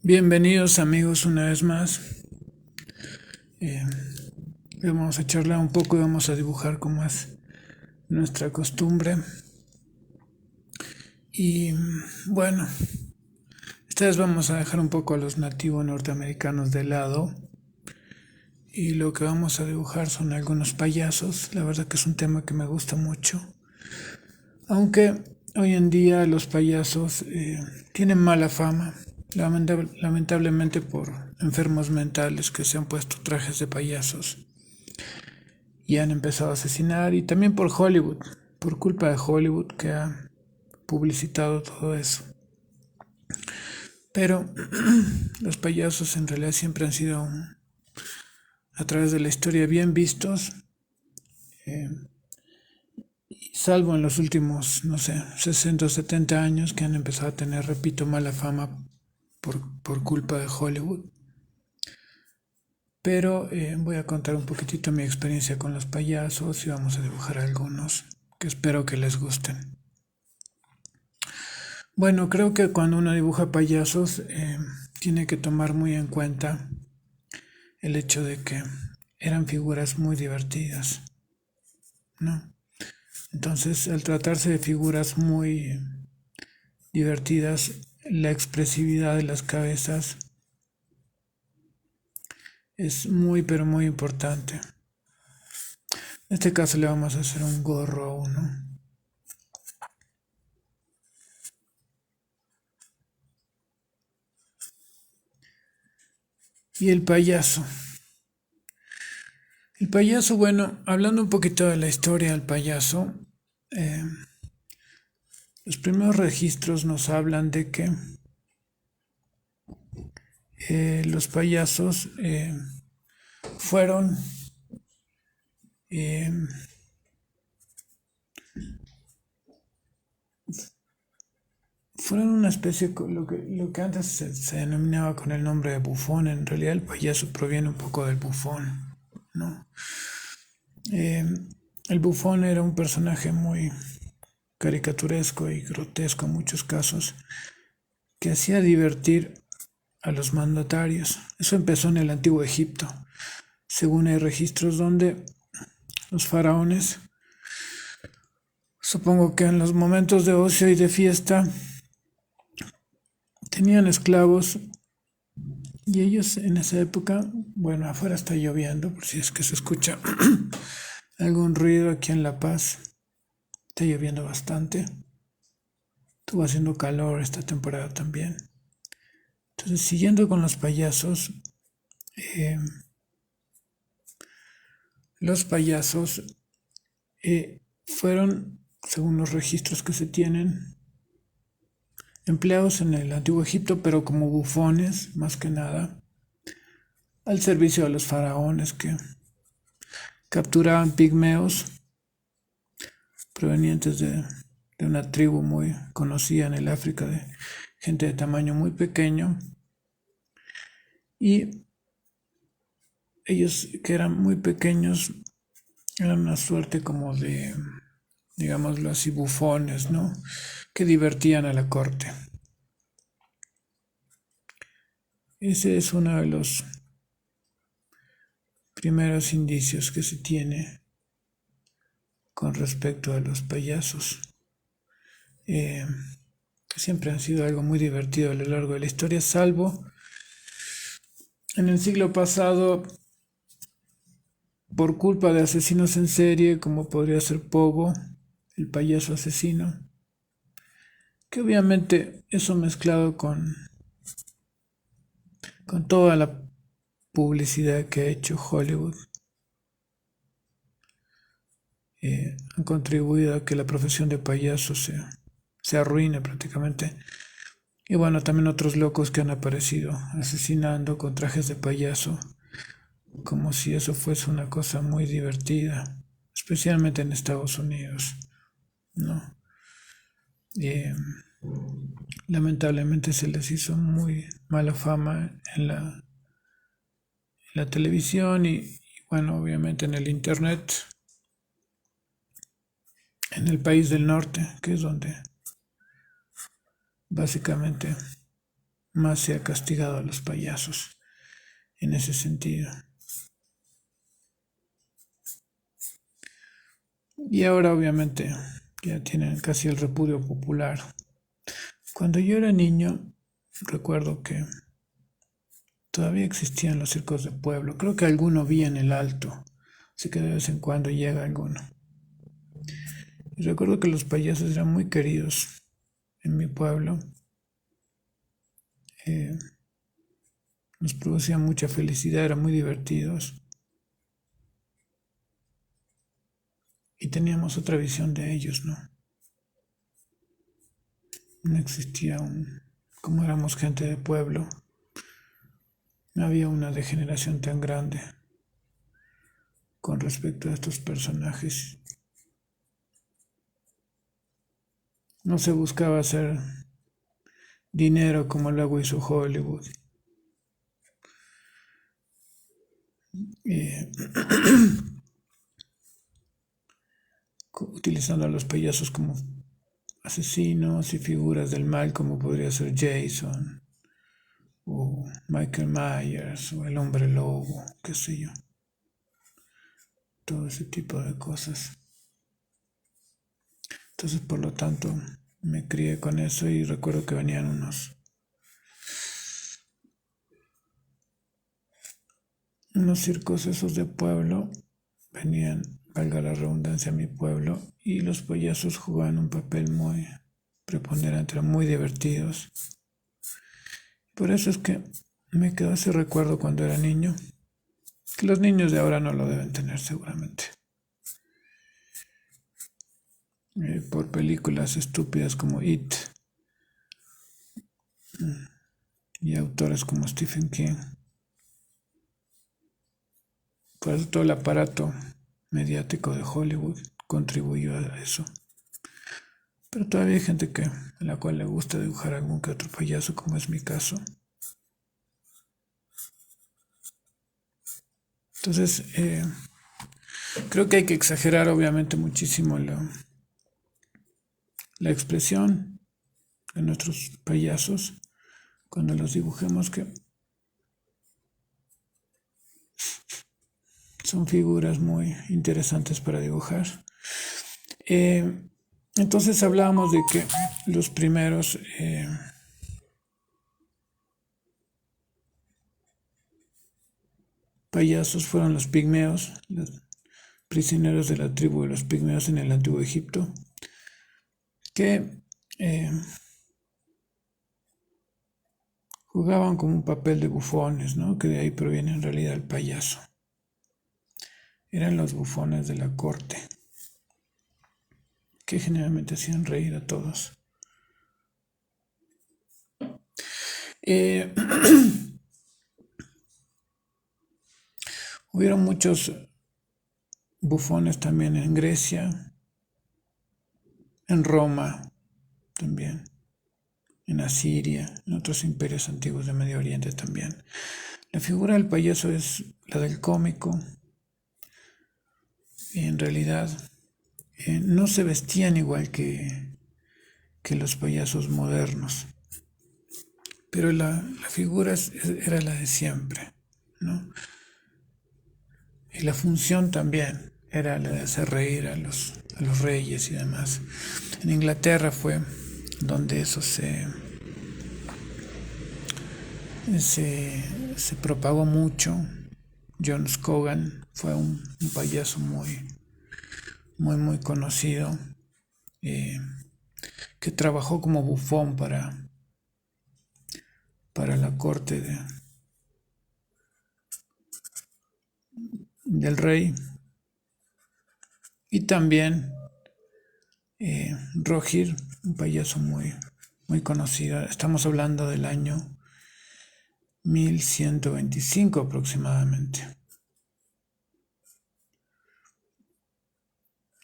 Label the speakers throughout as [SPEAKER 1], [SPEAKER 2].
[SPEAKER 1] Bienvenidos amigos una vez más. Eh, Vamos a charlar un poco y vamos a dibujar como es nuestra costumbre. Y bueno, esta vez vamos a dejar un poco a los nativos norteamericanos de lado. Y lo que vamos a dibujar son algunos payasos. La verdad que es un tema que me gusta mucho. Aunque hoy en día los payasos tienen mala fama. Lamentablemente por enfermos mentales que se han puesto trajes de payasos y han empezado a asesinar, y también por Hollywood, por culpa de Hollywood que ha publicitado todo eso. Pero los payasos en realidad siempre han sido a través de la historia bien vistos, eh, salvo en los últimos, no sé, 60 o 70 años que han empezado a tener, repito, mala fama por culpa de Hollywood. Pero voy a contar un poquitito mi experiencia con los payasos y vamos a dibujar algunos que espero que les gusten. Bueno, creo que cuando uno dibuja payasos tiene que tomar muy en cuenta el hecho de que eran figuras muy divertidas, ¿no? Entonces, al tratarse de figuras muy divertidas, la expresividad de las cabezas es muy, pero muy importante. En este caso le vamos a hacer un gorro a uno. Y el payaso. El payaso, bueno, hablando un poquito de la historia del payaso, eh, los primeros registros nos hablan de que los payasos fueron eh, fueron una especie, lo que antes se denominaba con el nombre de bufón. En realidad el payaso proviene un poco del bufón, ¿no? Eh, el bufón era un personaje muy caricaturesco y grotesco en muchos casos, que hacía divertir a los mandatarios. Eso empezó en el antiguo Egipto. Según hay registros donde los faraones, supongo que en los momentos de ocio y de fiesta, tenían esclavos, y ellos en esa época, bueno, afuera está lloviendo, por si es que se escucha algún ruido aquí en La Paz, está lloviendo bastante, estuvo haciendo calor esta temporada también. Entonces, siguiendo con eh, los payasos fueron, según los registros que se tienen, empleados en el antiguo Egipto, pero como bufones, más que nada, al servicio de los faraones que capturaban pigmeos provenientes de una tribu muy conocida en el África, de gente de tamaño muy pequeño, y ellos que eran muy pequeños eran una suerte como de, digámoslo así, bufones, ¿no? Que divertían a la corte. Ese es uno de los primeros indicios que se tiene con respecto a los payasos, eh, que siempre han sido algo muy divertido a lo largo de la historia, salvo en el siglo pasado por culpa de asesinos en serie, como podría ser Pogo, el payaso asesino, que obviamente eso mezclado con toda la publicidad que ha hecho Hollywood, han contribuido a que la profesión de payaso se arruine prácticamente. Y bueno, también otros locos que han aparecido asesinando con trajes de payaso, como si eso fuese una cosa muy divertida, especialmente en Estados Unidos, ¿no? Eh, Lamentablemente se les hizo muy mala fama en la televisión y bueno, obviamente en el internet, en el país del norte, que es donde básicamente más se ha castigado a los payasos en ese sentido. Y ahora obviamente ya tienen casi el repudio popular. Cuando yo era niño, recuerdo que todavía existían los circos de pueblo. Creo que alguno vi en el Alto, así que de vez en cuando llega alguno. Y recuerdo que los payasos eran muy queridos en mi pueblo. Eh, nos producían mucha felicidad, eran muy divertidos. Y teníamos otra visión de ellos, ¿no? No existía como éramos gente de pueblo, no había una degeneración tan grande con respecto a estos personajes. No se buscaba hacer dinero como luego hizo Hollywood. Eh, utilizando a los payasos como asesinos y figuras del mal como podría ser Jason o Michael Myers o el hombre lobo, qué sé yo. Todo ese tipo de cosas. Entonces, por lo tanto, me crié con eso y recuerdo que venían unos circos esos de pueblo, venían, valga la redundancia, a mi pueblo, y los payasos jugaban un papel muy preponderante, eran muy divertidos. Por eso es que me quedó ese recuerdo cuando era niño, que los niños de ahora no lo deben tener seguramente. Por películas estúpidas como It y autores como Stephen King. Por eso todo el aparato mediático de Hollywood contribuyó a eso. Pero todavía hay gente a la cual le gusta dibujar algún que otro payaso, como es mi caso. Entonces, creo que hay que exagerar obviamente muchísimo la expresión de nuestros payasos cuando los dibujemos, que son figuras muy interesantes para dibujar. Entonces hablábamos de que los primeros payasos fueron los pigmeos, los prisioneros de la tribu de los pigmeos en el antiguo Egipto, que jugaban como un papel de bufones, ¿no? Que de ahí proviene en realidad el payaso. Eran los bufones de la corte, que generalmente hacían reír a todos. Hubieron muchos bufones también en Grecia, en Roma también, en Asiria, en otros imperios antiguos de Medio Oriente también. La figura del payaso es la del cómico, y en realidad no se vestían igual que los payasos modernos, pero la figura era la de siempre, ¿no? Y la función también era la de hacer reír a los reyes y demás. En Inglaterra fue donde eso se propagó mucho. John Scogan fue un payaso muy conocido, que trabajó como bufón para la corte del rey. Y también Rohirrim, un payaso muy conocido. Estamos hablando del año 1125 aproximadamente.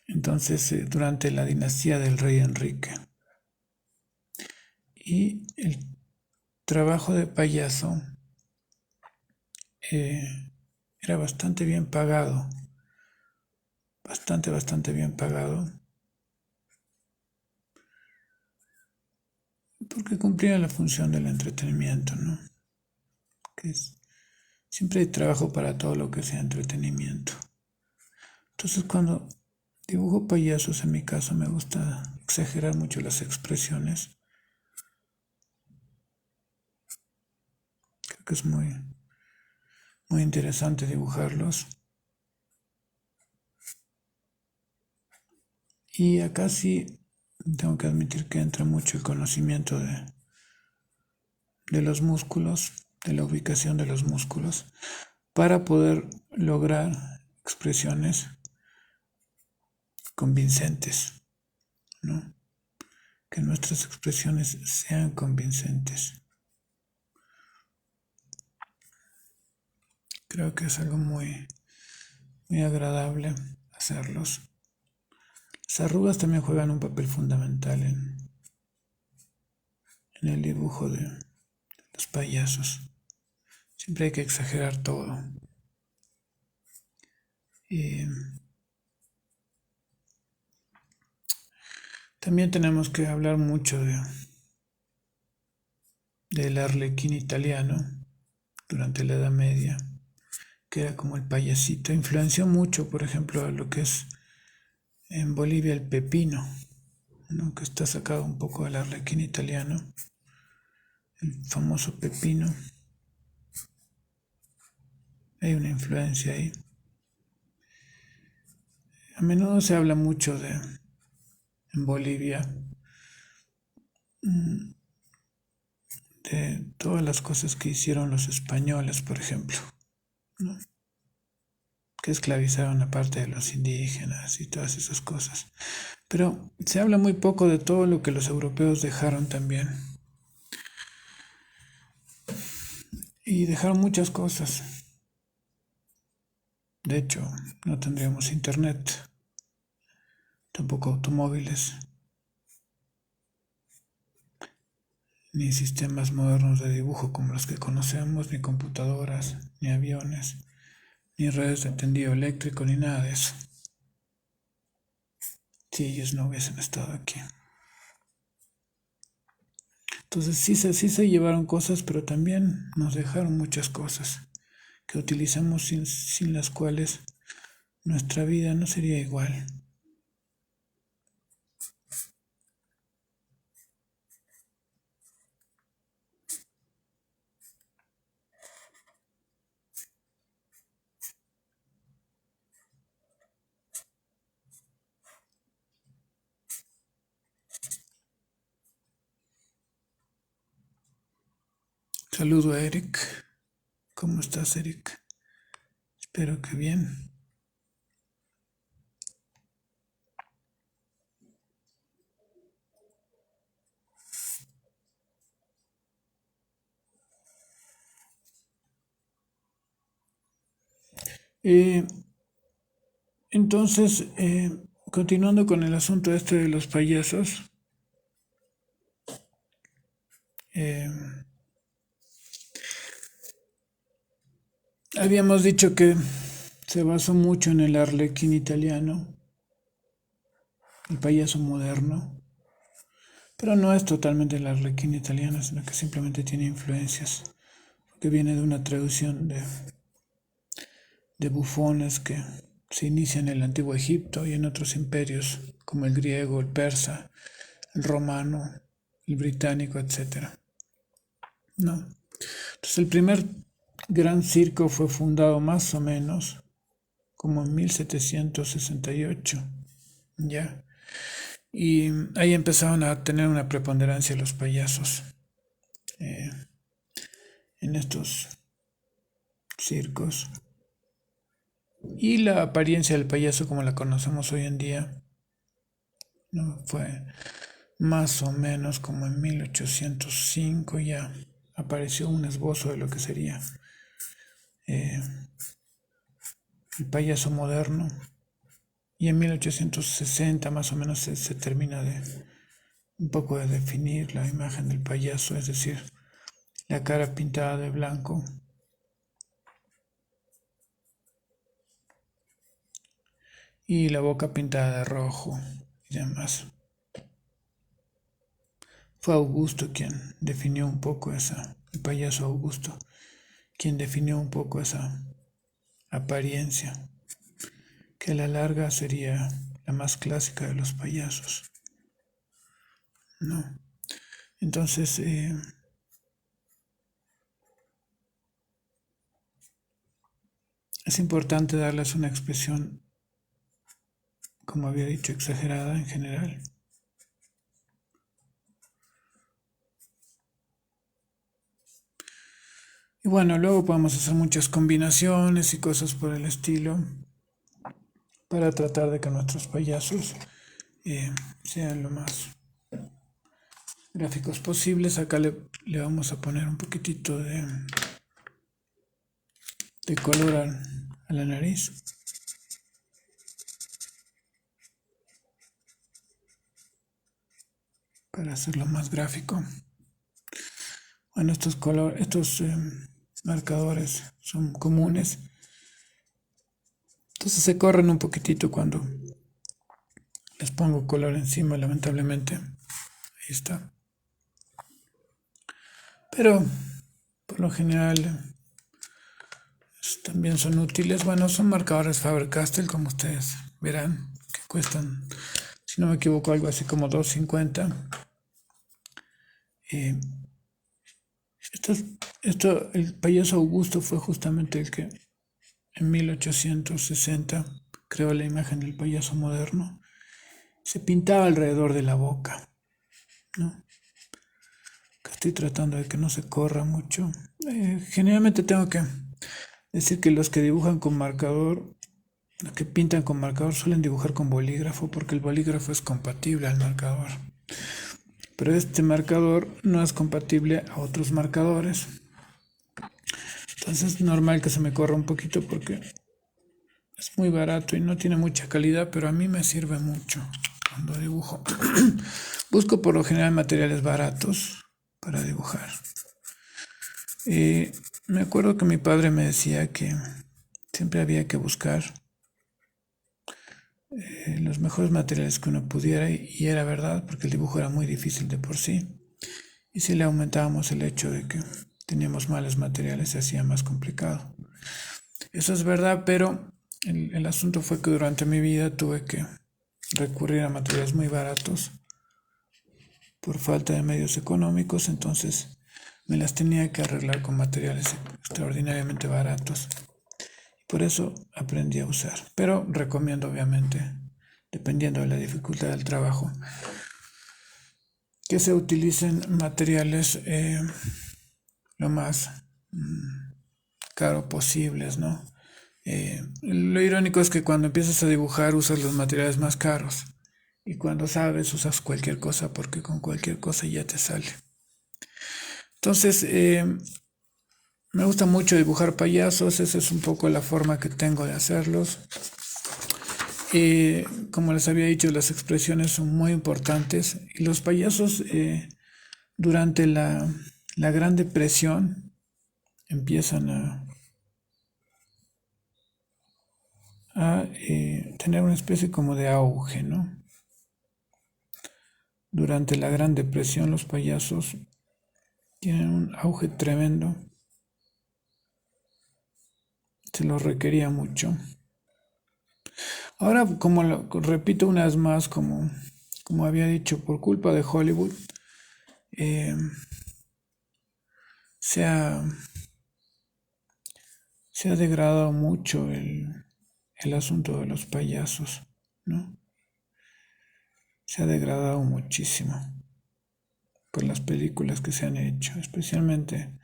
[SPEAKER 1] Entonces, durante la dinastía del rey Enrique. Y el trabajo de payaso era bastante bien pagado. Bastante bien pagado. porque cumplía la función del entretenimiento, ¿no? Que siempre hay trabajo para todo lo que sea entretenimiento. Entonces cuando dibujo payasos, en mi caso me gusta exagerar mucho las expresiones. Creo que es muy interesante dibujarlos. Y acá sí tengo que admitir que entra mucho el conocimiento de los músculos, de la ubicación de los músculos, para poder lograr expresiones convincentes, ¿no? Que nuestras expresiones sean convincentes. Creo que es algo muy agradable hacerlos. Las arrugas también juegan un papel fundamental en el dibujo de los payasos. Siempre hay que exagerar todo. Y también tenemos que hablar mucho del arlequín italiano durante la Edad Media, que era como el payasito. Influenció mucho, por ejemplo, a lo que es en Bolivia el pepino, ¿no? Que está sacado un poco del arlequín italiano, el famoso pepino. Hay una influencia ahí. A menudo se habla mucho en Bolivia de todas las cosas que hicieron los españoles, por ejemplo, ¿no? Que esclavizaron a parte de los indígenas y todas esas cosas. Pero se habla muy poco de todo lo que los europeos dejaron también. Y dejaron muchas cosas. De hecho, no tendríamos internet, tampoco automóviles, ni sistemas modernos de dibujo como los que conocemos, ni computadoras, ni aviones, ni redes de tendido eléctrico, ni nada de eso. Si ellos no hubiesen estado aquí. Entonces sí se llevaron cosas, pero también nos dejaron muchas cosas que utilizamos sin las cuales nuestra vida no sería igual. Saludo a Eric. ¿Cómo estás, Eric? Espero que bien. Eh, entonces, continuando con el asunto este de los payasos, eh, habíamos dicho que se basó mucho en el arlequín italiano, el payaso moderno, pero no es totalmente el arlequín italiano, sino que simplemente tiene influencias, que viene de una traducción de bufones que se inician en el antiguo Egipto y en otros imperios, como el griego, el persa, el romano, el británico, etcétera. ¿No? Entonces el primer gran circo fue fundado más o menos como en 1768, ¿ya? Y ahí empezaron a tener una preponderancia los payasos eh, en estos circos. Y la apariencia del payaso como la conocemos hoy en día, ¿no? Fue más o menos como en 1805 ya apareció un esbozo de lo que sería eh, el payaso moderno. Y en 1860 más o menos se termina de un poco de definir la imagen del payaso, es decir, la cara pintada de blanco y la boca pintada de rojo y demás. Fue Augusto quien definió un poco el payaso Augusto, quien definió un poco esa apariencia, que a la larga sería la más clásica de los payasos, ¿no? Entonces, es importante darles una expresión, como había dicho, exagerada en general. Y bueno, luego podemos hacer muchas combinaciones y cosas por el estilo para tratar de que nuestros payasos sean lo más gráficos posibles. Acá le vamos a poner un poquitito de color a la nariz. Para hacerlo más gráfico. Bueno, estos marcadores son comunes. Entonces se corren un poquitito cuando les pongo color encima, lamentablemente. Ahí está. Pero por lo general también son útiles. Bueno, son marcadores Faber-Castell, como ustedes verán, que cuestan, si no me equivoco, algo así como $2.50. El payaso Augusto fue justamente el que en 1860 creó la imagen del payaso moderno. Se pintaba alrededor de la boca, ¿no? Estoy tratando de que no se corra mucho. Generalmente tengo que decir que los que dibujan con marcador, los que pintan con marcador suelen dibujar con bolígrafo porque el bolígrafo es compatible al marcador. Pero este marcador no es compatible a otros marcadores. Entonces es normal que se me corra un poquito porque es muy barato y no tiene mucha calidad, pero a mí me sirve mucho cuando dibujo. Busco por lo general materiales baratos para dibujar. Me acuerdo que mi padre me decía que siempre había que buscar los mejores materiales que uno pudiera y era verdad porque el dibujo era muy difícil de por sí. Y si le aumentábamos el hecho de que teníamos malos materiales se hacía más complicado. Eso es verdad, pero el asunto fue que durante mi vida tuve que recurrir a materiales muy baratos por falta de medios económicos, entonces me las tenía que arreglar con materiales extraordinariamente baratos. Y por eso aprendí a usar. Pero recomiendo, obviamente, dependiendo de la dificultad del trabajo, que se utilicen materiales lo más caro posibles, ¿no? Lo irónico es que cuando empiezas a dibujar usas los materiales más caros y cuando sabes usas cualquier cosa porque con cualquier cosa ya te sale. Entonces, me gusta mucho dibujar payasos, esa es un poco la forma que tengo de hacerlos. Como les había dicho, las expresiones son muy importantes y los payasos durante la Gran Depresión empiezan a tener una especie como de auge, ¿no? Durante la Gran Depresión los payasos tienen un auge tremendo, se los requería mucho. Ahora, repito una vez más, como había dicho, por culpa de Hollywood, eh, se ha degradado mucho el asunto de los payasos, ¿no? Se ha degradado muchísimo por las películas que se han hecho, especialmente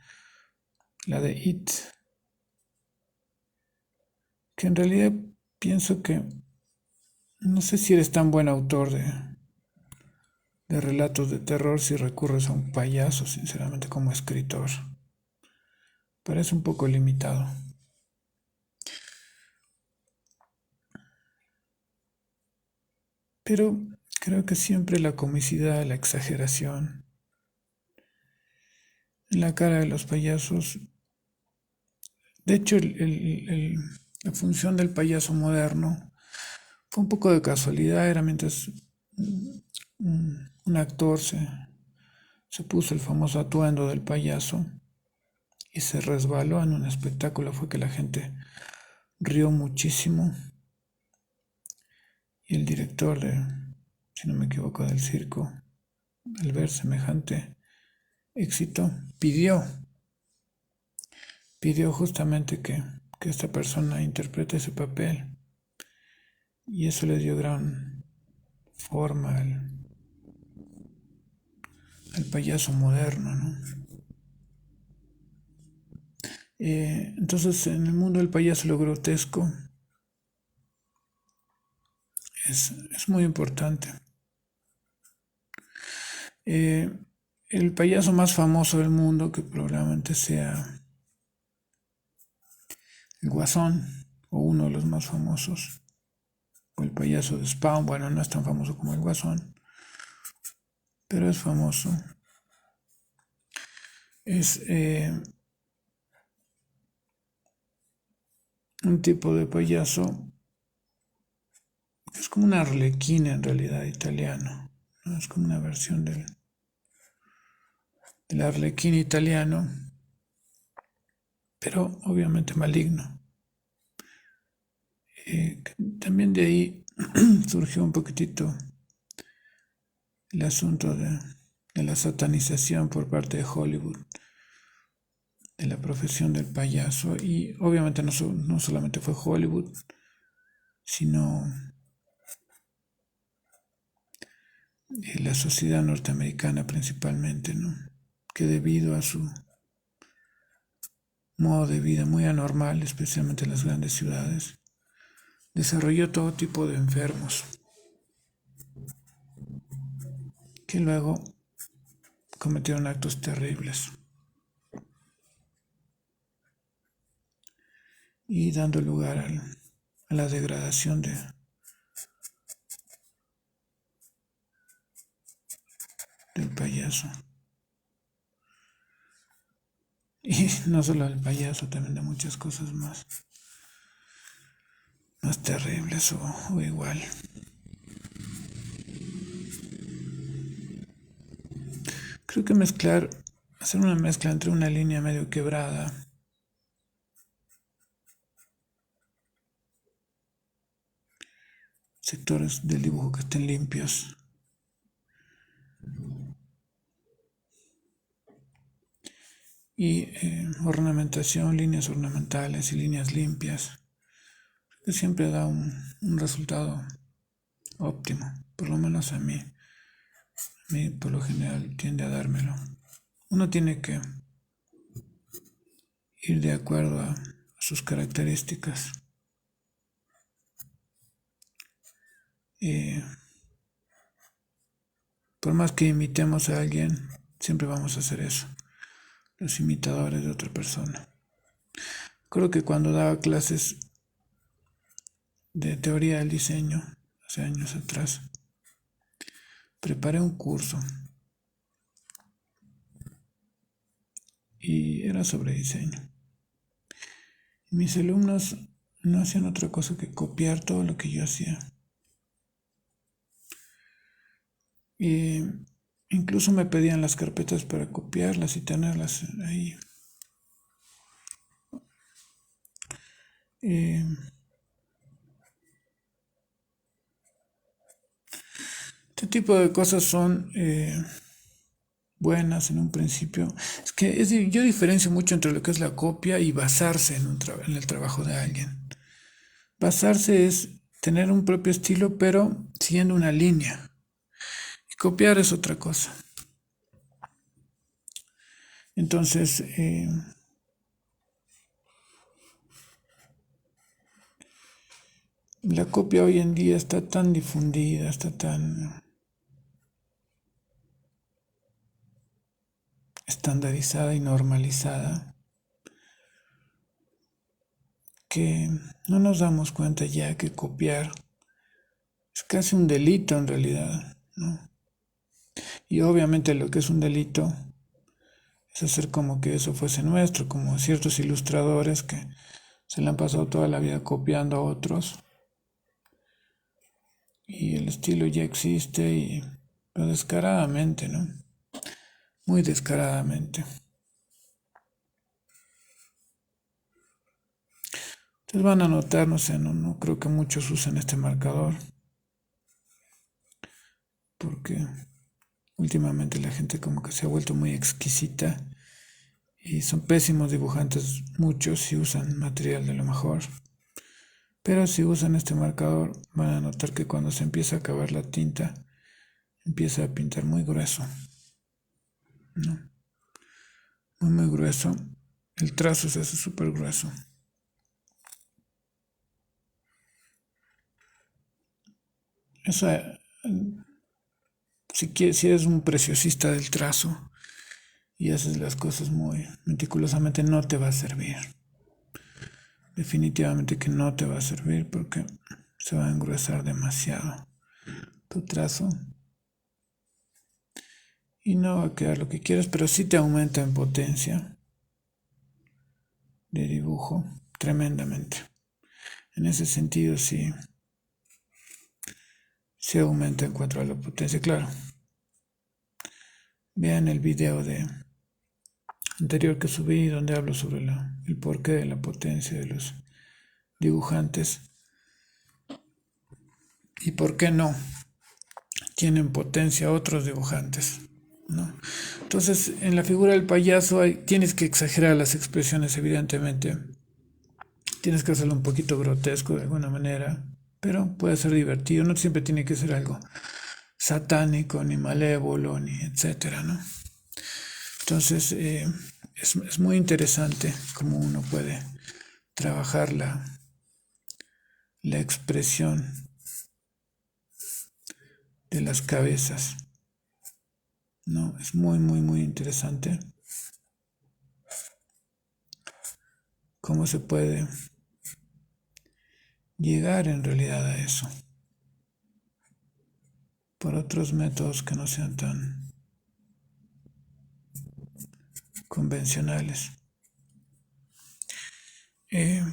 [SPEAKER 1] la de It, que en realidad pienso que no sé si eres tan buen autor de relatos de terror si recurres a un payaso, sinceramente, como escritor. Parece un poco limitado. Pero creo que siempre la comicidad, la exageración, en la cara de los payasos. De hecho, la función del payaso moderno fue un poco de casualidad, era mientras un actor se puso el famoso atuendo del payaso y se resbaló en un espectáculo. Fue que la gente rió muchísimo y el director si no me equivoco, del circo, al ver semejante éxito, pidió justamente que esta persona interprete ese papel y eso le dio gran forma al payaso moderno, ¿no? Entonces, en el mundo del payaso lo grotesco es muy importante. El payaso más famoso del mundo, que probablemente sea el Guasón, o uno de los más famosos, o el payaso de Spawn. Bueno, no es tan famoso como el Guasón, pero es famoso. Es un tipo de payaso que es como una arlequina en realidad italiano, ¿no? Es como una versión del arlequín italiano, pero obviamente maligno. También de ahí surgió un poquitito el asunto de la satanización por parte de Hollywood de la profesión del payaso, y obviamente no solamente fue Hollywood, sino la sociedad norteamericana principalmente, ¿no? Que debido a su modo de vida muy anormal, especialmente en las grandes ciudades, desarrolló todo tipo de enfermos que luego cometieron actos terribles y dando lugar a la degradación del payaso. Y no solo del payaso, también de muchas cosas más terribles o igual. Creo que hacer una mezcla entre una línea medio quebrada sectores del dibujo que estén limpios y ornamentación, líneas ornamentales y líneas limpias, que siempre da un resultado óptimo, por lo menos a mí por lo general tiende a dármelo. Uno tiene que ir de acuerdo a sus características. Por más que imitemos a alguien, siempre vamos a hacer eso, los imitadores de otra persona. Creo que cuando daba clases de teoría del diseño, hace años atrás, preparé un curso y era sobre diseño. Y mis alumnos no hacían otra cosa que copiar todo lo que yo hacía. Y incluso me pedían las carpetas para copiarlas y tenerlas ahí. Este tipo de cosas son buenas en un principio. Es que yo diferencio mucho entre lo que es la copia y basarse en el trabajo de alguien. Basarse es tener un propio estilo, pero siguiendo una línea. Y copiar es otra cosa. Entonces, la copia hoy en día está tan difundida, está tan estandarizada y normalizada que no nos damos cuenta ya que copiar es casi un delito en realidad, ¿no? Y obviamente lo que es un delito es hacer como que eso fuese nuestro, como ciertos ilustradores que se le han pasado toda la vida copiando a otros y el estilo ya existe, pero descaradamente, ¿no? muy descaradamente. Ustedes van a notar, no sé, no creo que muchos usen este marcador, porque últimamente la gente como que se ha vuelto muy exquisita y son pésimos dibujantes muchos si usan material de lo mejor. Pero si usan este marcador van a notar que cuando se empieza a acabar la tinta empieza a pintar muy grueso, ¿no? Muy grueso. El trazo se hace súper grueso. Eso, si eres un preciosista del trazo y haces las cosas muy meticulosamente, no te va a servir. Definitivamente que no te va a servir porque se va a engruesar demasiado tu trazo y no va a quedar lo que quieres, pero sí te aumenta en potencia de dibujo tremendamente. En ese sentido sí aumenta en cuanto a la potencia, claro. Vean el video anterior que subí donde hablo sobre el porqué de la potencia de los dibujantes y por qué no tienen potencia otros dibujantes, ¿no? Entonces, en la figura del payaso tienes que exagerar las expresiones, evidentemente. Tienes que hacerlo un poquito grotesco de alguna manera, pero puede ser divertido. No siempre tiene que ser algo satánico, ni malévolo, ni etcétera, ¿no? Entonces, es muy interesante cómo uno puede trabajar la expresión de las cabezas, ¿no? Es muy interesante cómo se puede llegar en realidad a eso por otros métodos que no sean tan convencionales. Eh,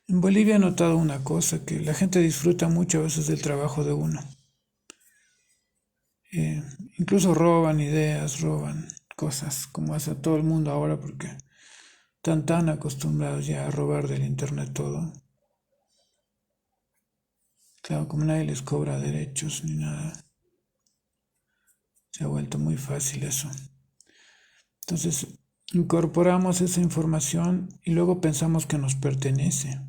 [SPEAKER 1] en Bolivia he notado una cosa, que la gente disfruta mucho a veces del trabajo de uno. Eh, Incluso roban ideas, roban cosas, como hace todo el mundo ahora, porque están tan acostumbrados ya a robar del internet todo. Claro, como nadie les cobra derechos ni nada, se ha vuelto muy fácil eso. Entonces, incorporamos esa información y luego pensamos que nos pertenece.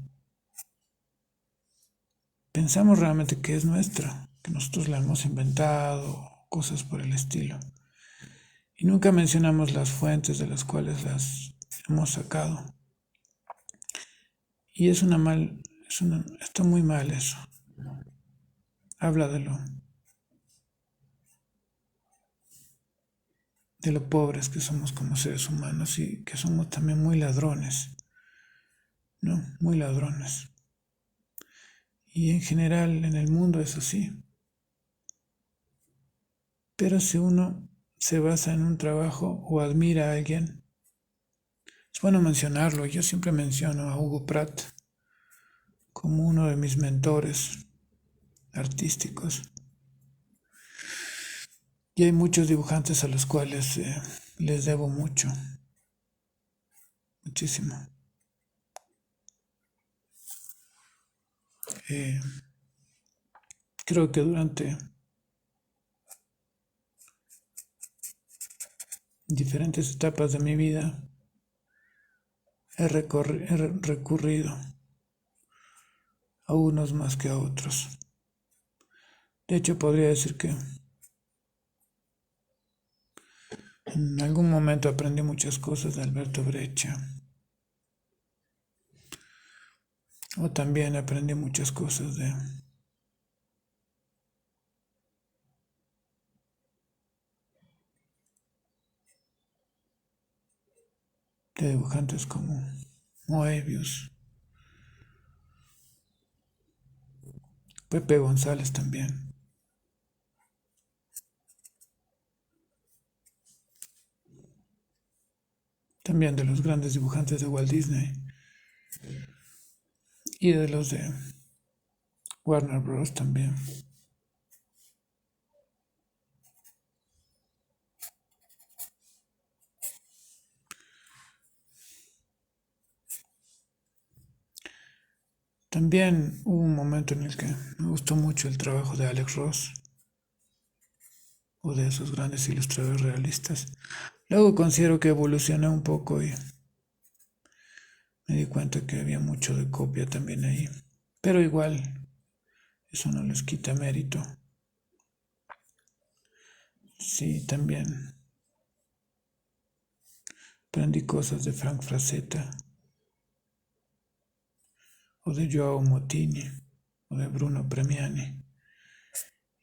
[SPEAKER 1] Pensamos realmente que es nuestra, que nosotros la hemos inventado, cosas por el estilo. Y nunca mencionamos las fuentes de las cuales las hemos sacado. Y está muy mal eso. Habla de lo pobres que somos como seres humanos y que somos también muy ladrones, ¿no? Muy ladrones. Y en general en el mundo es así. Pero si uno se basa en un trabajo o admira a alguien, es bueno mencionarlo. Yo siempre menciono a Hugo Pratt como uno de mis mentores artísticos. Y hay muchos dibujantes a los cuales les debo mucho, muchísimo. Eh, Creo que durante diferentes etapas de mi vida he recurrido a unos más que a otros. De hecho, podría decir que en algún momento aprendí muchas cosas de Alberto Breccia. O también aprendí muchas cosas de dibujantes como Moebius, Pepe González también. También de los grandes dibujantes de Walt Disney y de los de Warner Bros. También. También hubo un momento en el que me gustó mucho el trabajo de Alex Ross o de esos grandes ilustradores realistas. Luego considero que evolucioné un poco y me di cuenta que había mucho de copia también ahí. Pero igual, eso no les quita mérito. Sí, también aprendí cosas de Frank Frazetta o de Joao Motini o de Bruno Premiani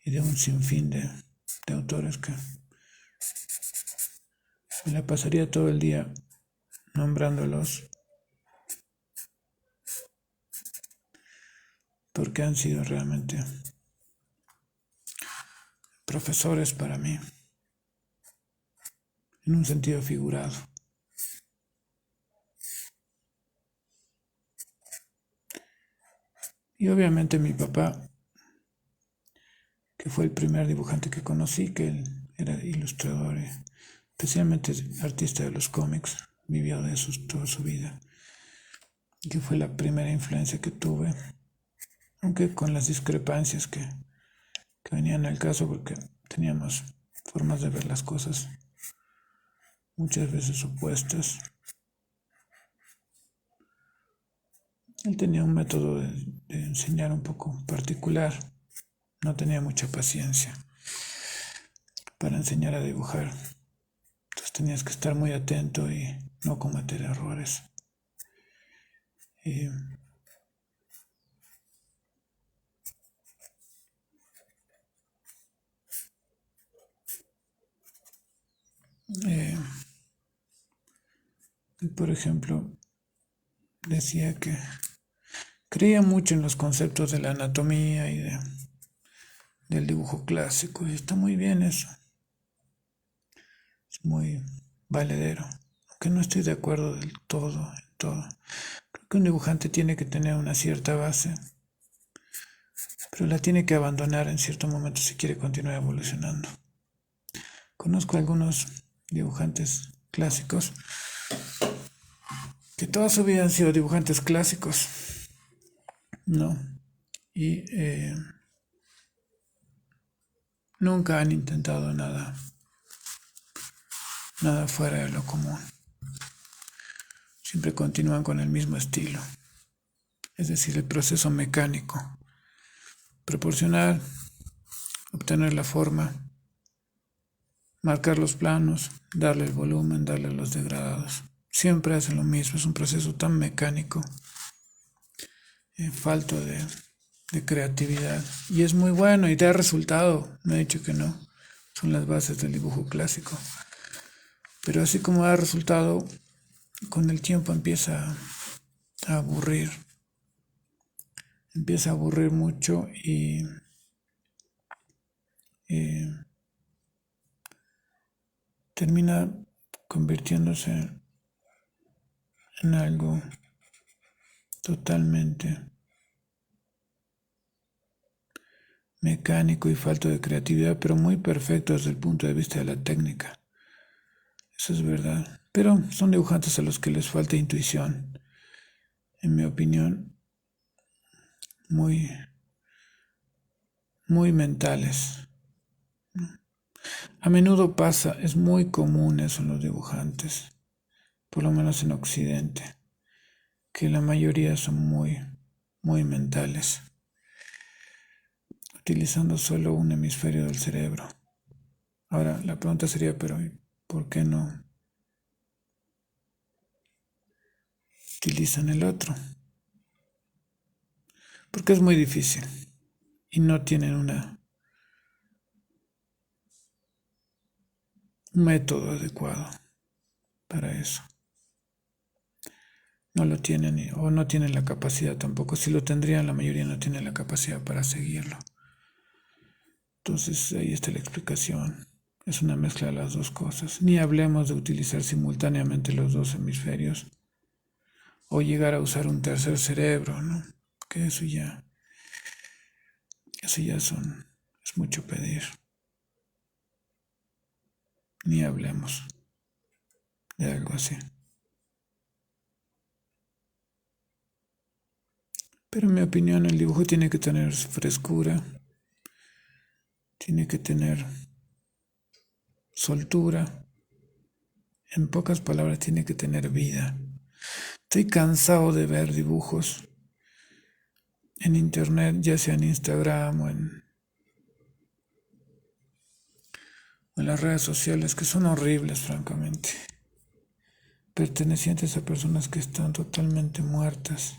[SPEAKER 1] y de un sinfín de autores que me la pasaría todo el día nombrándolos porque han sido realmente profesores para mí, en un sentido figurado. Y obviamente mi papá, que fue el primer dibujante que conocí, que él era ilustrador, especialmente artista de los cómics, vivió de eso toda su vida, que fue la primera influencia que tuve, aunque con las discrepancias que venían al caso, porque teníamos formas de ver las cosas muchas veces opuestas. Él tenía un método de enseñar un poco particular, no tenía mucha paciencia para enseñar a dibujar. Entonces tenías que estar muy atento y no cometer errores. Y, eh, por ejemplo, decía que creía mucho en los conceptos de la anatomía y del dibujo clásico, y está muy bien eso. Es muy valedero, aunque no estoy de acuerdo del todo en todo. Creo que un dibujante tiene que tener una cierta base, pero la tiene que abandonar en cierto momento si quiere continuar evolucionando. Conozco algunos dibujantes clásicos que toda su vida han sido dibujantes clásicos, ¿no? Y nunca han intentado nada fuera de lo común. Siempre continúan con el mismo estilo, es decir, el proceso mecánico. Proporcionar, obtener la forma, marcar los planos, darle el volumen, darle los degradados. Siempre hacen lo mismo, es un proceso tan mecánico, falto de creatividad. Y es muy bueno y da resultado, no he dicho que no, son las bases del dibujo clásico. Pero así como da resultado, con el tiempo a aburrir, empieza a aburrir mucho y termina convirtiéndose en algo totalmente mecánico y falto de creatividad, pero muy perfecto desde el punto de vista de la técnica. Eso es verdad. Pero son dibujantes a los que les falta intuición, en mi opinión, muy, muy mentales. A menudo pasa, es muy común eso en los dibujantes, por lo menos en Occidente, que la mayoría son muy mentales, utilizando solo un hemisferio del cerebro. Ahora, la pregunta sería, pero ¿por qué no utilizan el otro? Porque es muy difícil y no tienen un método adecuado para eso. No lo tienen o no tienen la capacidad tampoco. Si lo tendrían, la mayoría no tiene la capacidad para seguirlo. Entonces ahí está la explicación. Es una mezcla de las dos cosas. Ni hablemos de utilizar simultáneamente los dos hemisferios o llegar a usar un tercer cerebro, ¿no? Que eso ya es mucho pedir. Ni hablemos de algo así. Pero en mi opinión el dibujo tiene que tener frescura, tiene que tener soltura, en pocas palabras tiene que tener vida. Estoy cansado de ver dibujos en internet, ya sea en Instagram o en las redes sociales, que son horribles, francamente, pertenecientes a personas que están totalmente muertas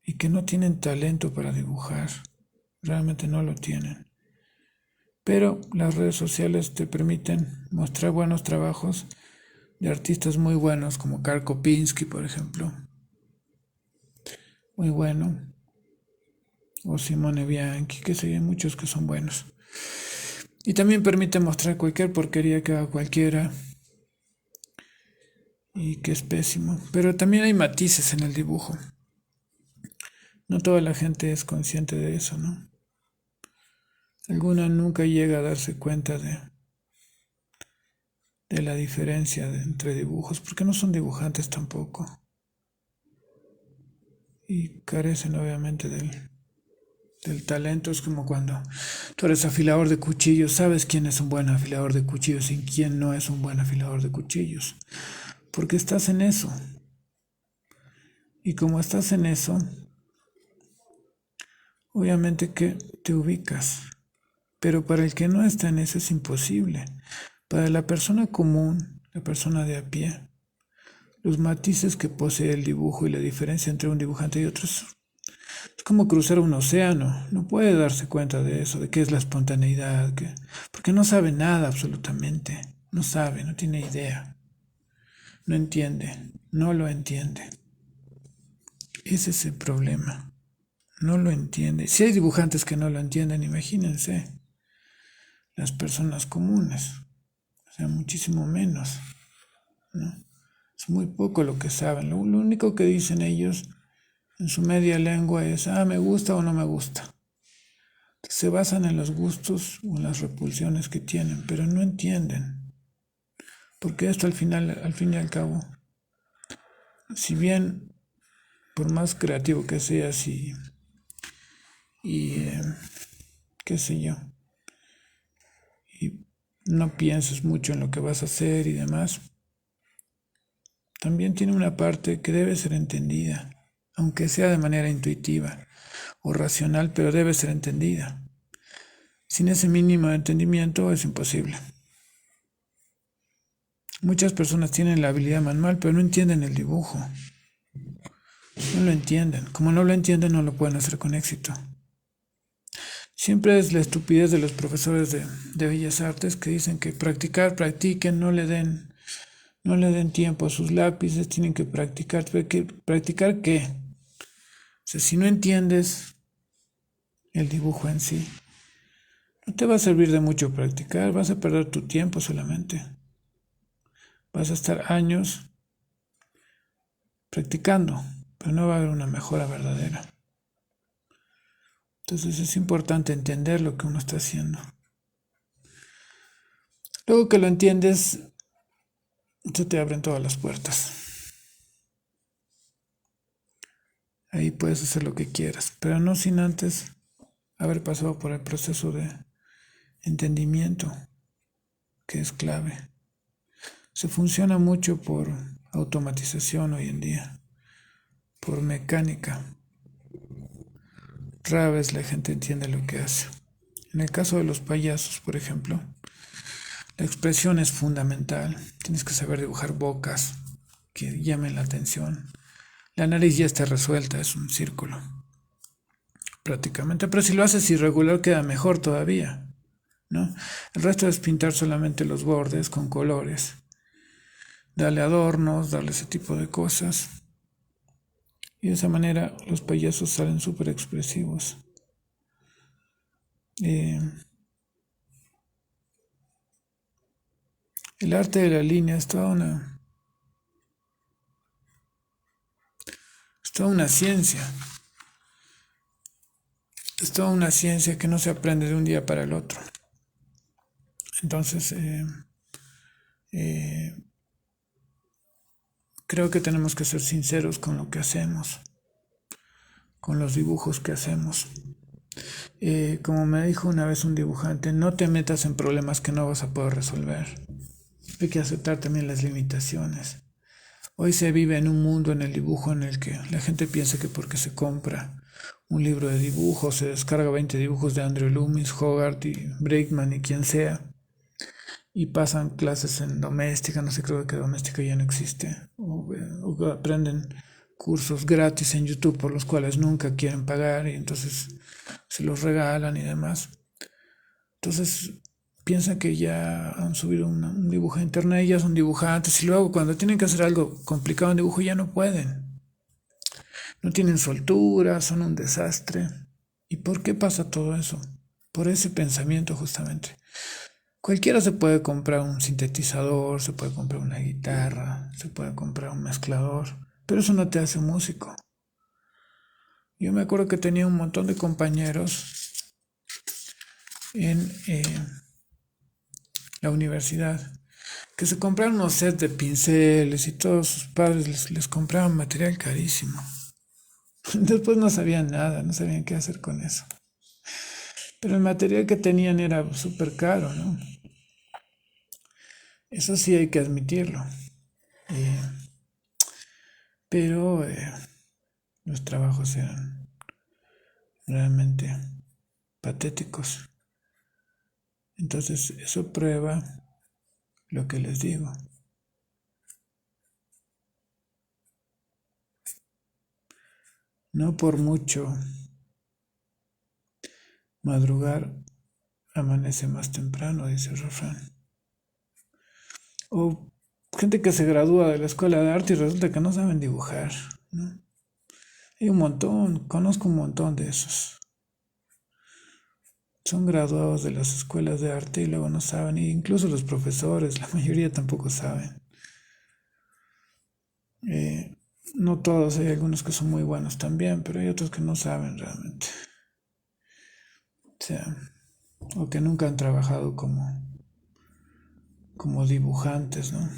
[SPEAKER 1] y que no tienen talento para dibujar, realmente no lo tienen. Pero las redes sociales te permiten mostrar buenos trabajos de artistas muy buenos, como Karl Kopinski, por ejemplo, muy bueno, o Simone Bianchi, que sé, hay muchos que son buenos. Y también permite mostrar cualquier porquería que haga cualquiera y que es pésimo. Pero también hay matices en el dibujo. No toda la gente es consciente de eso, ¿no? Alguna nunca llega a darse cuenta de la diferencia entre dibujos, porque no son dibujantes tampoco. Y carecen obviamente del talento. Es como cuando tú eres afilador de cuchillos, sabes quién es un buen afilador de cuchillos y quién no es un buen afilador de cuchillos, porque estás en eso. Y como estás en eso, obviamente que te ubicas. Pero para el que no está en eso es imposible. Para la persona común, la persona de a pie, los matices que posee el dibujo y la diferencia entre un dibujante y otro es como cruzar un océano. No puede darse cuenta de eso, de qué es la espontaneidad, porque no sabe nada absolutamente. No sabe, no tiene idea. No entiende, no lo entiende. Ese es el problema. No lo entiende. Si hay dibujantes que no lo entienden, imagínense las personas comunes. O sea, muchísimo menos, ¿no? Es muy poco lo que saben. Lo único que dicen ellos en su media lengua es, me gusta o no me gusta. Se basan en los gustos o en las repulsiones que tienen, pero no entienden. Porque esto al fin y al cabo, si bien por más creativo que seas y qué sé yo, y no pienses mucho en lo que vas a hacer y demás, también tiene una parte que debe ser entendida, aunque sea de manera intuitiva o racional, pero debe ser entendida. Sin ese mínimo de entendimiento es imposible. Muchas personas tienen la habilidad manual, pero no entienden el dibujo. No lo entienden. Como no lo entienden, no lo pueden hacer con éxito. Siempre es la estupidez de los profesores de Bellas Artes que dicen que practiquen, no le den tiempo a sus lápices, tienen que practicar. ¿Practicar qué? O sea, si no entiendes el dibujo en sí, no te va a servir de mucho practicar, vas a perder tu tiempo solamente. Vas a estar años practicando, pero no va a haber una mejora verdadera. Entonces es importante entender lo que uno está haciendo. Luego que lo entiendes, se te abren todas las puertas. Ahí puedes hacer lo que quieras, pero no sin antes haber pasado por el proceso de entendimiento, que es clave. Se funciona mucho por automatización hoy en día, por mecánica. Rara vez la gente entiende lo que hace. En el caso de los payasos, por ejemplo, la expresión es fundamental. Tienes que saber dibujar bocas que llamen la atención. La nariz ya está resuelta, es un círculo, prácticamente. Pero si lo haces irregular queda mejor todavía, ¿no? El resto es pintar solamente los bordes con colores. Darle adornos, darle ese tipo de cosas. Y de esa manera los payasos salen súper expresivos. El arte de la línea es toda una ciencia. Es toda una ciencia que no se aprende de un día para el otro. Entonces, creo que tenemos que ser sinceros con lo que hacemos, con los dibujos que hacemos. Como me dijo una vez un dibujante, no te metas en problemas que no vas a poder resolver. Hay que aceptar también las limitaciones. Hoy se vive en un mundo en el dibujo en el que la gente piensa que porque se compra un libro de dibujos, se descarga 20 dibujos de Andrew Loomis, Hogarth y Brakeman y quien sea, y pasan clases en doméstica, no sé, creo que doméstica ya no existe, o aprenden cursos gratis en YouTube por los cuales nunca quieren pagar y entonces se los regalan y demás. Entonces piensan que ya han subido un dibujo a internet y ya son dibujantes y luego cuando tienen que hacer algo complicado en dibujo ya no pueden. No tienen soltura, son un desastre. ¿Y por qué pasa todo eso? Por ese pensamiento justamente. Cualquiera se puede comprar un sintetizador, se puede comprar una guitarra, se puede comprar un mezclador, pero eso no te hace músico. Yo me acuerdo que tenía un montón de compañeros en la universidad que se compraron unos sets de pinceles y todos sus padres les compraban material carísimo. Después no sabían nada, no sabían qué hacer con eso. Pero el material que tenían era súper caro, ¿no? Eso sí hay que admitirlo. Eh, pero los trabajos eran realmente patéticos. Entonces eso prueba lo que les digo. No por mucho madrugar amanece más temprano, dice el refrán. O gente que se gradúa de la escuela de arte y resulta que no saben dibujar, ¿no? Hay un montón, conozco un montón de esos. Son graduados de las escuelas de arte y luego no saben, e incluso los profesores, la mayoría tampoco saben. Eh, no todos, hay algunos que son muy buenos también, pero hay otros que no saben realmente. O sea, o que nunca han trabajado como dibujantes, ¿no?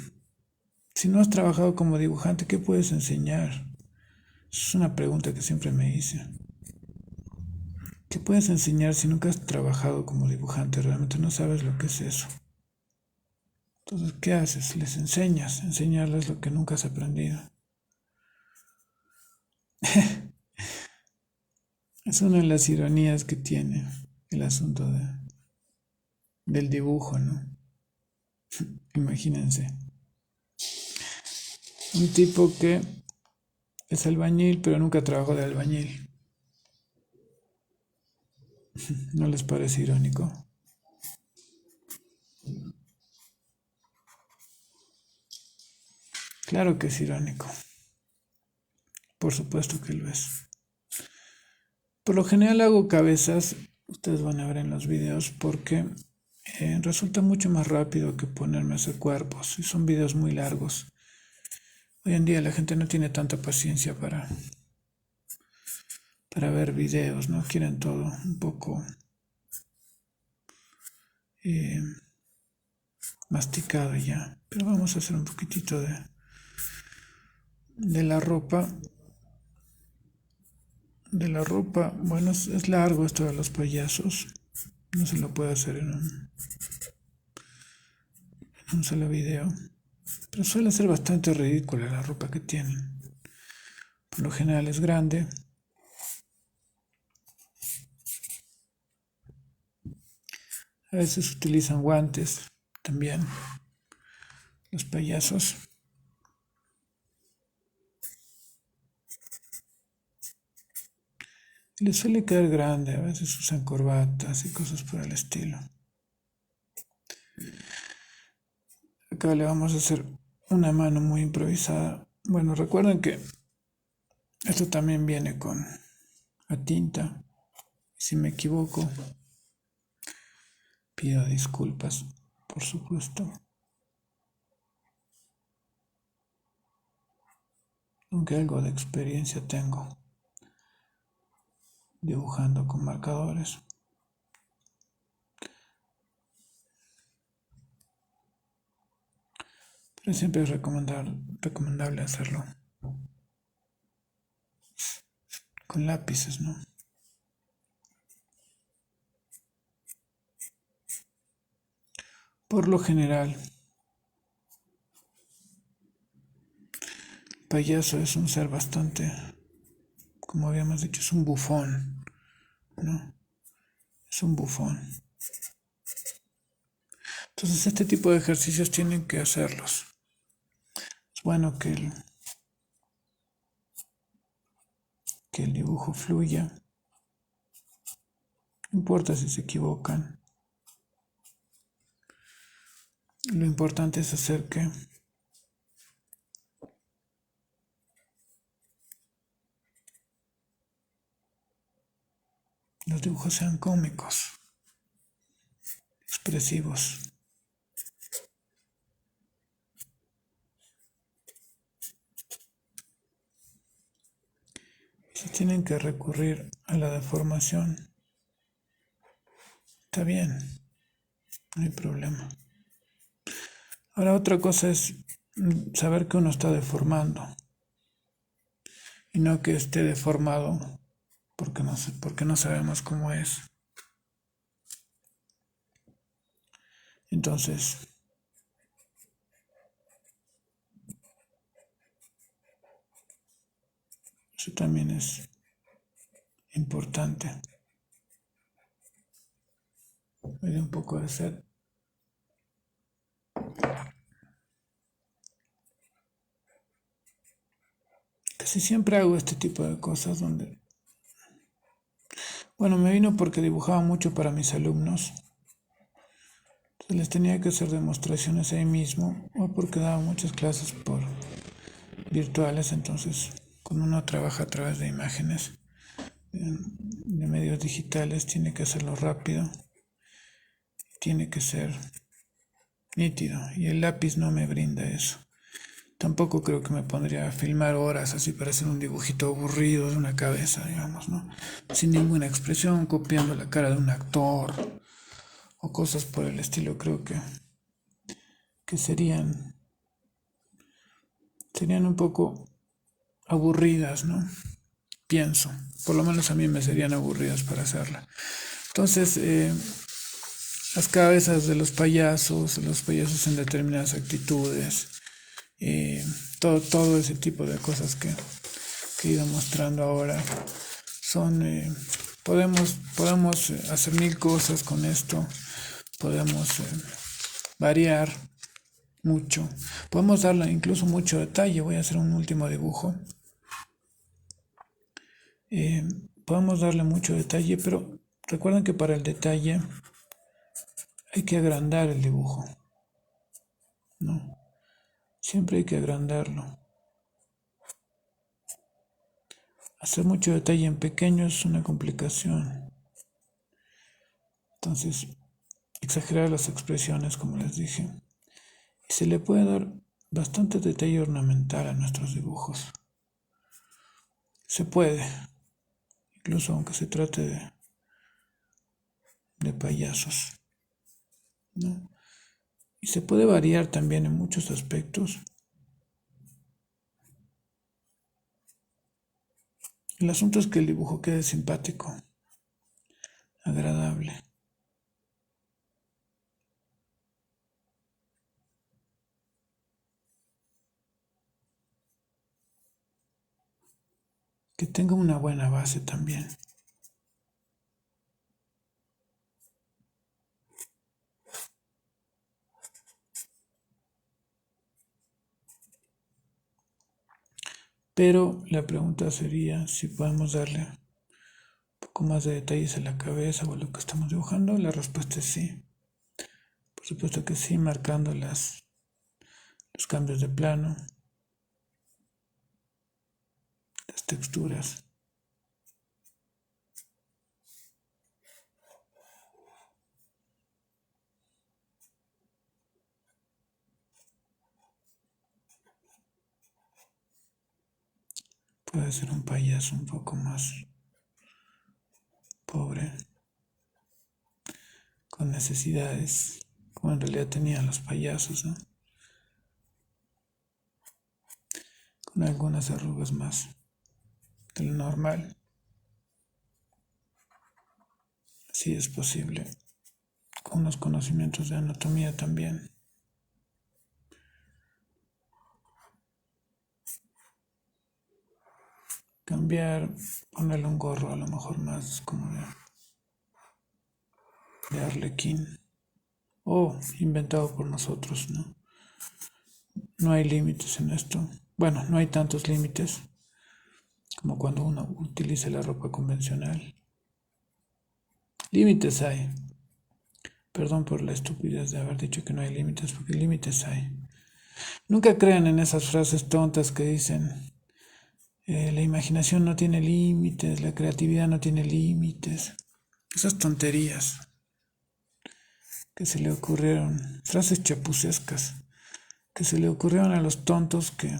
[SPEAKER 1] Si no has trabajado como dibujante, ¿qué puedes enseñar? Es una pregunta que siempre me hice. ¿Qué puedes enseñar si nunca has trabajado como dibujante? Realmente no sabes lo que es eso. Entonces, ¿qué haces? Les enseñas, enseñarles lo que nunca has aprendido. Es una de las ironías que tiene el asunto del dibujo, ¿no? Imagínense. Un tipo que es albañil, pero nunca trabajó de albañil. ¿No les parece irónico? Claro que es irónico. Por supuesto que lo es. Por lo general hago cabezas, ustedes van a ver en los videos, porque resulta mucho más rápido que ponerme a hacer cuerpos. Y son videos muy largos. Hoy en día la gente no tiene tanta paciencia para ver videos, ¿no? Quieren todo un poco eh, masticado ya. Pero vamos a hacer un poquitito de la ropa. De la ropa, bueno, es largo esto de los payasos. No se lo puede hacer en un solo video. Pero suele ser bastante ridícula la ropa que tienen. Por lo general es grande. A veces utilizan guantes también. Los payasos. Les suele quedar grande. A veces usan corbatas y cosas por el estilo. Acá le vamos a hacer una mano muy improvisada. Bueno, recuerden que esto también viene con a tinta. Si me equivoco, pido disculpas, por supuesto. Aunque algo de experiencia tengo dibujando con marcadores. Pero siempre es recomendable hacerlo con lápices, ¿no? Por lo general, el payaso es un ser bastante, como habíamos dicho, es un bufón, ¿no? Es un bufón. Entonces este tipo de ejercicios tienen que hacerlos. Es bueno que el dibujo fluya. No importa si se equivocan. Lo importante es hacer que los dibujos sean cómicos, expresivos. Si tienen que recurrir a la deformación, está bien, no hay problema. Ahora otra cosa es saber que uno está deformando y no que esté deformado porque no sabemos cómo es. Entonces, eso también es importante. Me dio un poco de sed. Casi siempre hago este tipo de cosas donde, bueno, me vino porque dibujaba mucho para mis alumnos. Entonces les tenía que hacer demostraciones ahí mismo o porque daba muchas clases por virtuales, entonces cuando uno trabaja a través de imágenes, de medios digitales, tiene que hacerlo rápido, tiene que ser nítido y el lápiz no me brinda eso. Tampoco creo que me pondría a filmar horas así para hacer un dibujito aburrido de una cabeza, digamos, ¿no? Sin ninguna expresión, copiando la cara de un actor o cosas por el estilo. Creo que serían un poco aburridas, ¿no? Pienso, por lo menos a mí me serían aburridas para hacerla. Entonces, las cabezas de los payasos en determinadas actitudes, todo ese tipo de cosas que he ido mostrando ahora son, podemos hacer mil cosas con esto, podemos variar mucho, podemos darle incluso mucho detalle. Voy a hacer un último dibujo. Eh, Podemos darle mucho detalle, pero recuerden que para el detalle hay que agrandar el dibujo, ¿no? Siempre hay que agrandarlo. Hacer mucho detalle en pequeño es una complicación. Entonces, exagerar las expresiones, como les dije. Y se le puede dar bastante detalle ornamental a nuestros dibujos. Se puede, incluso aunque se trate de payasos, ¿no? Y se puede variar también en muchos aspectos. El asunto es que el dibujo quede simpático, agradable. Que tenga una buena base también. Pero la pregunta sería si podemos darle un poco más de detalles a la cabeza o a lo que estamos dibujando. La respuesta es sí. Por supuesto que sí, marcando los cambios de plano, las texturas. Puede ser un payaso un poco más pobre, con necesidades, como en realidad tenían los payasos, ¿no? con algunas arrugas más de lo normal. Sí es posible, con unos conocimientos de anatomía también. Cambiar, ponerle un gorro a lo mejor más como de arlequín. O inventado por nosotros, ¿no? No hay límites en esto. Bueno, no hay tantos límites como cuando uno utiliza la ropa convencional. Límites hay. Perdón por la estupidez de haber dicho que no hay límites, porque límites hay. Nunca crean en esas frases tontas que dicen, la imaginación no tiene límites, la creatividad no tiene límites. Esas tonterías que se le ocurrieron, frases chapucescas, que se le ocurrieron a los tontos que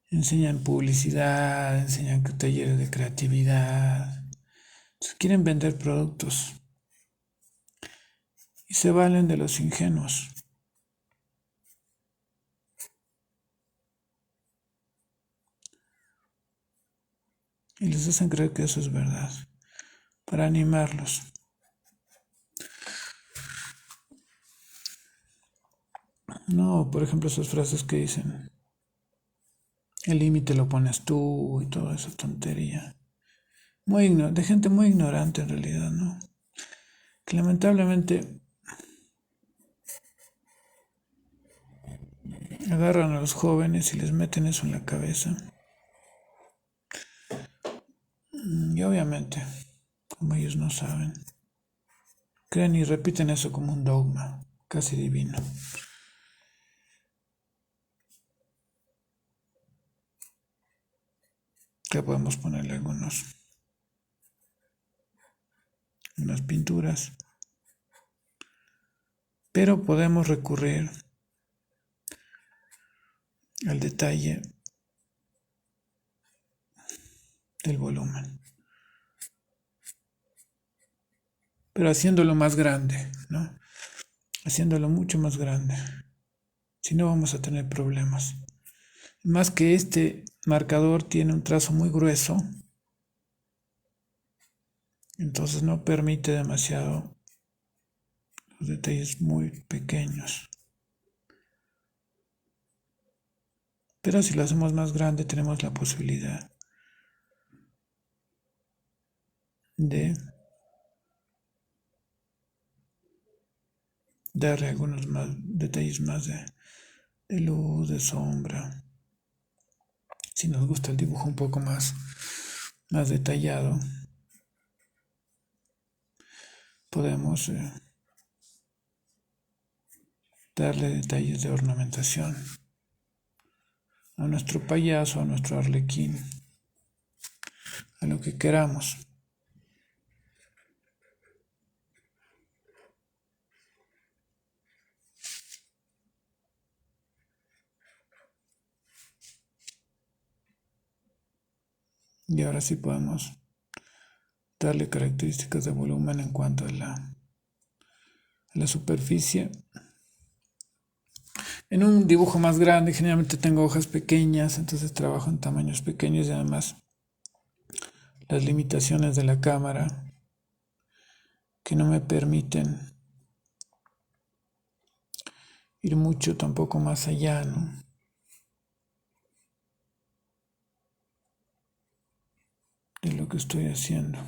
[SPEAKER 1] enseñan publicidad, enseñan talleres de creatividad. Entonces, quieren vender productos y se valen de los ingenuos. Y les hacen creer que eso es verdad, para animarlos. No, por ejemplo, esas frases que dicen, el límite lo pones tú y toda esa tontería. De gente muy ignorante en realidad, ¿no? Que lamentablemente agarran a los jóvenes y les meten eso en la cabeza. Y obviamente, como ellos no saben, creen y repiten eso como un dogma casi divino. Que podemos ponerle unas pinturas. Pero podemos recurrir al detalle del volumen. Pero haciéndolo más grande, ¿no? Haciéndolo mucho más grande. Si no vamos a tener problemas. Más que este marcador tiene un trazo muy grueso, entonces no permite demasiado los detalles muy pequeños. Pero si lo hacemos más grande tenemos la posibilidad de darle algunos más detalles más de luz, de sombra. Si nos gusta el dibujo un poco más detallado, podemos darle detalles de ornamentación a nuestro payaso, a nuestro arlequín, a lo que queramos. Y ahora sí podemos darle características de volumen en cuanto a la superficie. En un dibujo más grande generalmente tengo hojas pequeñas, entonces trabajo en tamaños pequeños y además las limitaciones de la cámara que no me permiten ir mucho tampoco más allá, ¿no? De lo que estoy haciendo.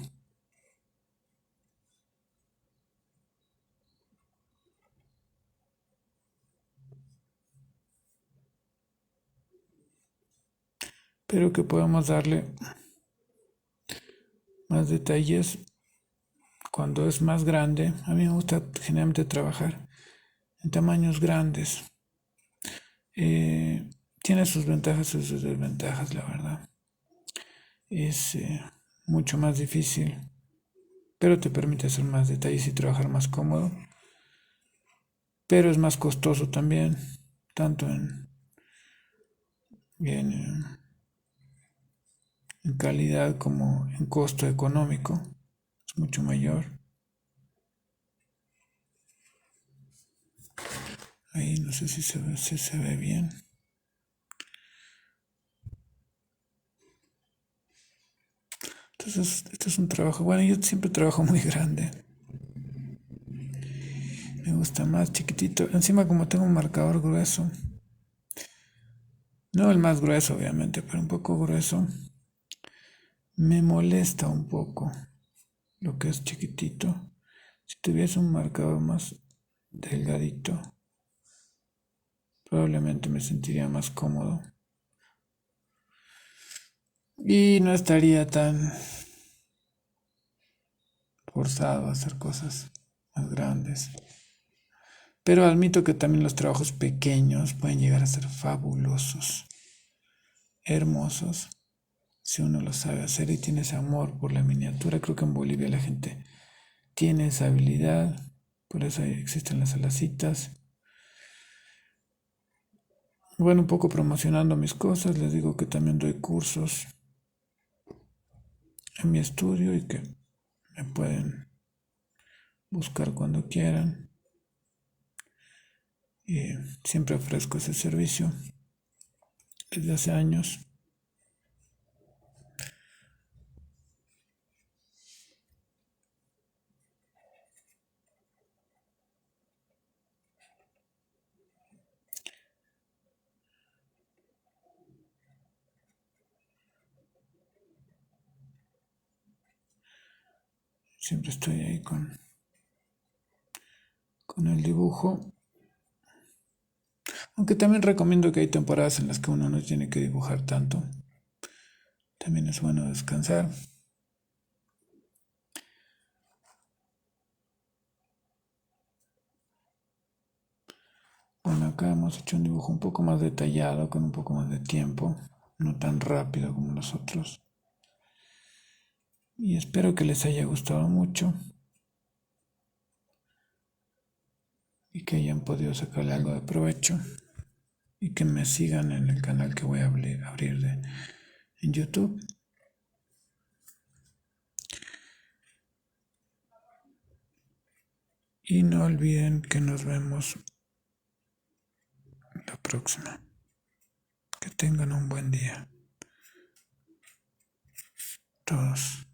[SPEAKER 1] Pero que podamos darle más detalles cuando es más grande. A mí me gusta generalmente trabajar en tamaños grandes. Tiene sus ventajas y sus desventajas, la verdad. Es mucho más difícil, pero te permite hacer más detalles y trabajar más cómodo. Pero es más costoso también, tanto en calidad como en costo económico. Es mucho mayor. Ahí no sé si se ve bien. Este es un trabajo, bueno, yo siempre trabajo muy grande. Me gusta más chiquitito. Encima como tengo un marcador grueso. No el más grueso, obviamente, pero un poco grueso. Me molesta un poco lo que es chiquitito. Si tuviese un marcador más delgadito, probablemente me sentiría más cómodo. Y no estaría tan forzado a hacer cosas más grandes. Pero admito que también los trabajos pequeños pueden llegar a ser fabulosos, hermosos, si uno lo sabe hacer y tiene ese amor por la miniatura. Creo que en Bolivia la gente tiene esa habilidad, por eso existen las alacitas. Bueno, un poco promocionando mis cosas, les digo que también doy cursos en mi estudio y que me pueden buscar cuando quieran. Y siempre ofrezco ese servicio desde hace años. Siempre estoy ahí con el dibujo. Aunque también recomiendo que hay temporadas en las que uno no tiene que dibujar tanto. También es bueno descansar. Bueno, acá hemos hecho un dibujo un poco más detallado, con un poco más de tiempo, no tan rápido como los otros. Y espero que les haya gustado mucho y que hayan podido sacarle algo de provecho y que me sigan en el canal que voy a abrir en YouTube. Y no olviden que nos vemos la próxima. Que tengan un buen día. Todos.